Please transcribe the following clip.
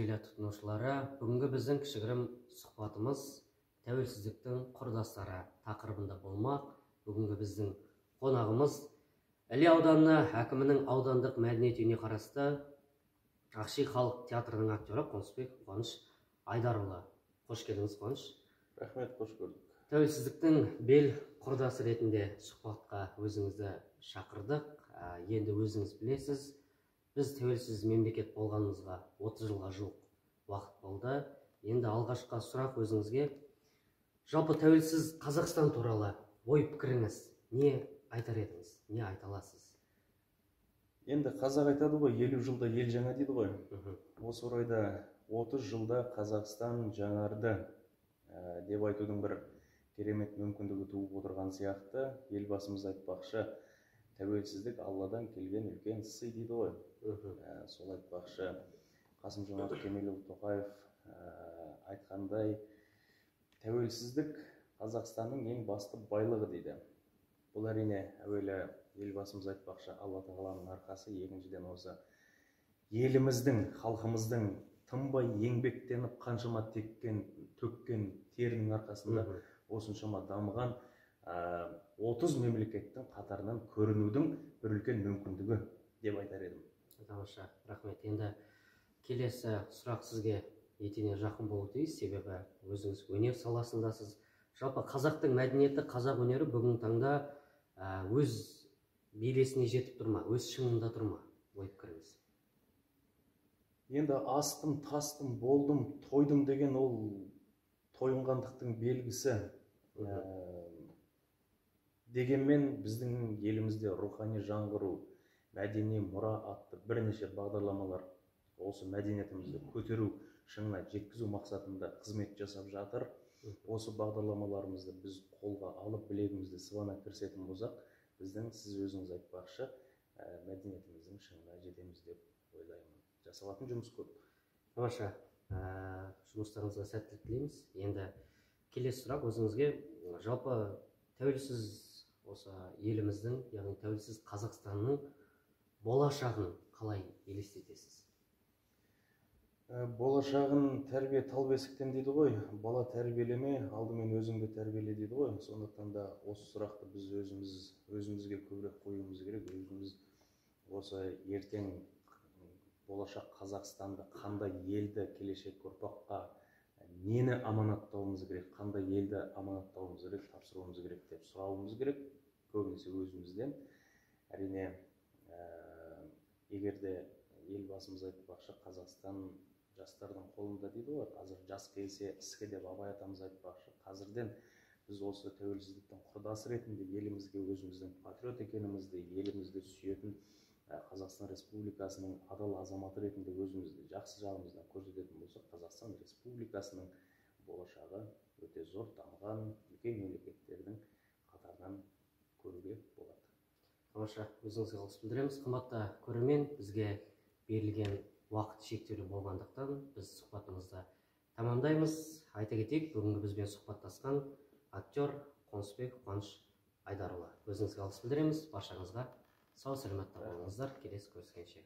желі тұтынушылары, бүгінгі біздің кішігірім сұхбатымыз тәуелсіздіктің құрдастары тақырыбында болмақ. Бүгінгі біздің қонағымыз Іле ауданы әкімінің аудандық мәдениет үйіне қарасты Ақши халық театрының актері Қонысбек Қуаныш Айдарұлы. Қош келдіңіз, Қуаныш. Рахмет, қош көрдік. Тәуелсіздіктің бел құрдасы ретінде сұхбатқа өзіңізді шақырдық. Енді өзіңіз білесіз, біз тәуелсіз мемлекет болғанымызға 30 жылға жуық уақыт болды. Енді алғашқы сұрақ өзіңізге, жалпы тәуелсіз Қазақстан туралы ой пікіріңіз не айтар едіңіз, не айта аласыз? Енді қазақ айтады ғой, 50 жылда ел жаңа дейді ғой. Осы орайда 30 жылда Қазақстан жаңарды деп айтудың бір керемет мүмкіндігі туып отырған сияқты. Елбасымыз айтпақшы, тәуелсіздік Алладан келген үлкен сый дейді ғой. Сол айтпақшы, Қасым-Жомарт Кемелұлы Тоқаев айтқандай, тәуелсіздік Қазақстанның ең басты байлығы дейді. Бұл әрине әуелі елбасымыз айтпақшы, Алла тағаланың арқасы, екіншіден осы еліміздің, халқымыздың тынбай еңбектеніп қаншама төккен терінің арқасында осыншама дамыған 30 мемлекеттің қатарынан көрінудің бір үлкен мүмкіндігі деп айтар едім. Тамаша, рахмет. Енді келесі сұрақ сізге етене жақын болуы тиіс, себебі өзіңіз өнер саласындасыз. Жалпы қазақтың мәдениеті, қазақ өнері бүгінгі таңда өз белесіне жетіп тұр ма, өз шыңында тұр ма? Ой пікіріңіз. Енді астым, тастым, болдым, тойдым деген ол тойынғандықтың белгісі. Дегенмен біздің елімізде рухани жаңғыру, мәдени мұра атты бірнеше бағдарламалар осы мәдениетімізді көтеру, шыңына жеткізу мақсатында қызмет жасап жатыр. Осы бағдарламаларымызды біз қолға алып, білегімізді сыбана кірісетін болсақ, біздің, сіз өзіңіз айтпақшы, мәдениетіміздің шыңына жетеміз деп ойлаймын. Жасалатын жұмыс көп. Тамаша, жұмыстарыңызға сәттілік тілейміз. Енді келесі сұрақ өзіңізге, жалпы тәуелсіз осы еліміздің, яғни тәуелсіз Қазақстанның болашағын қалай елестетесіз? Болашағын тәрбие тал бесіктен дейді ғой, бала тәрбиелеме, алдымен өзіңді тәрбиеле дейді ғой. Сондықтан да осы сұрақты біз өзімізге көбірек қоюымыз керек. Өзіміз осы ертең болашақ Қазақстанды, қандай елді келешек ұрпаққа нені аманаттауымыз керек, қандай елді аманаттауымыз керек, тапсыруымыз керек деп сұрауымыз керек, көбінесе өзімізден. Әрине, егерде елбасымыз айтпақшы, Қазақстан жастардың қолында дейді ғой, қазір жас келсе іске деп Абай атамыз айтпақшы, қазірден біз осы тәуелсіздіктің құрдасы ретінде елімізге өзіміздің патриот екенімізді, елімізді сүйетін Қазақстан Республикасының адал азаматы ретінде өзімізді жақсы жағымыздан көрсететін болсақ, Қазақстан Республикасының болашағы өте зор дамыған үлкен мемлекеттердің қатарынан көруге болады. Тамаша, өзіңізге алғыс білдіреміз. Қымбатты көрермен, бізге берілген уақыт шектеулі болғандықтан біз сұхбатымызды тамамдаймыз. Айта кетейік, бүгінгі бізбен сұхбаттасқан актер Қонысбек Қуаныш Айдарұлы. Өзіңізге алғыс білдіреміз. Баршаңызға сау саламатта болыңыздар. Келесі көріскенше.